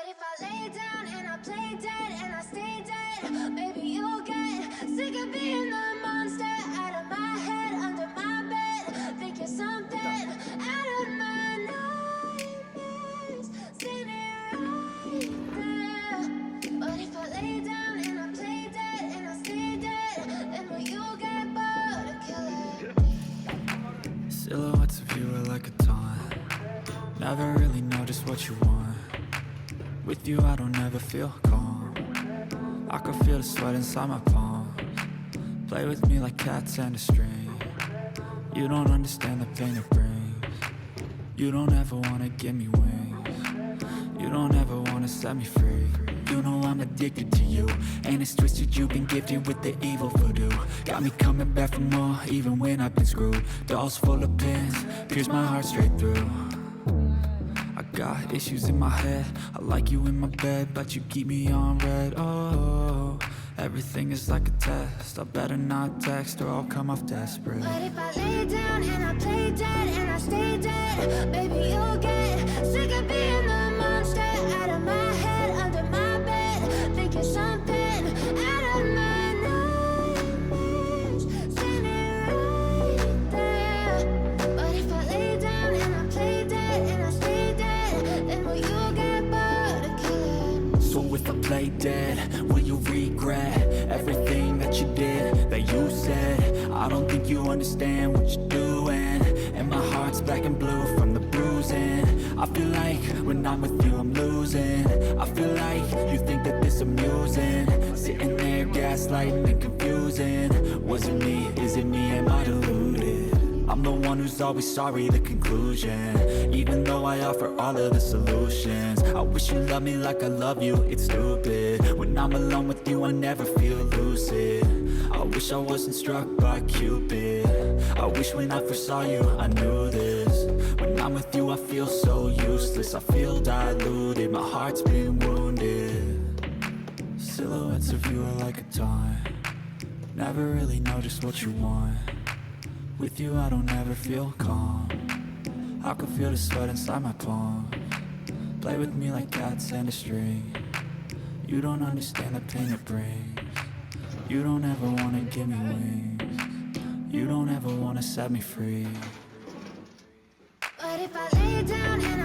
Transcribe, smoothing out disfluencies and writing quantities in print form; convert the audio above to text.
if I lay down and I play dead and I stay dead, maybe you'll get sick of being the monster out of my head, under my bed. Think you're something out of my nightmares, standing right there. But if I lay down and I play dead and I stay dead, then will you get bored of killing me? Silhouettes of you are like a taunt. Never really know just what you want. With you I don't ever feel calm. I can feel the sweat inside my palms. Play with me like cats and a string. You don't understand the pain it brings. You don't ever wanna give me wings. You don't ever wanna set me free. You know I'm addicted to you, and it's twisted, you've been gifted with the evil voodoo. Got me coming back for more, even when I've been screwed. Dolls full of pins, pierce my heart straight through. I got issues in my head, I like you in my bed, but you keep me on red. Oh, everything is like a test, I better not text or I'll come off desperate. But if I lay down and I play dead and I stay dead, baby you'll get sick of being the monster out of my head, under my bed. Think you're something out of my nightmares, standing right there. But if I lay down and I play dead and I stay dead, then will you get bored of killing? So if I play dead, will you regret everything that you did, that you said? I don't think you understand what you're doing, and my heart's black and blue from the bruising. I feel like when I'm with you I'm losing. I feel like you think that this amusing, sitting there gaslighting and confusing. Was it me? Is it me? Am I deluded? I'm the one who's always sorry, the conclusion. Even though I offer all of the solutions, I wish you loved me like I love you, it's stupid. When I'm alone with you I never feel lucid. I wish I wasn't struck by Cupid. I wish when I first saw you I knew this. When I'm with you I feel so useless, I feel diluted, my heart's been wounded. Silhouettes of you are like a taunt. Never really know just what you want. With you I don't ever feel calm. I can feel the sweat inside my palms. Play with me like cats and a string. You don't understand the pain it brings. You don't ever wanna give me wings. You don't ever wanna set me free. But if I lay down and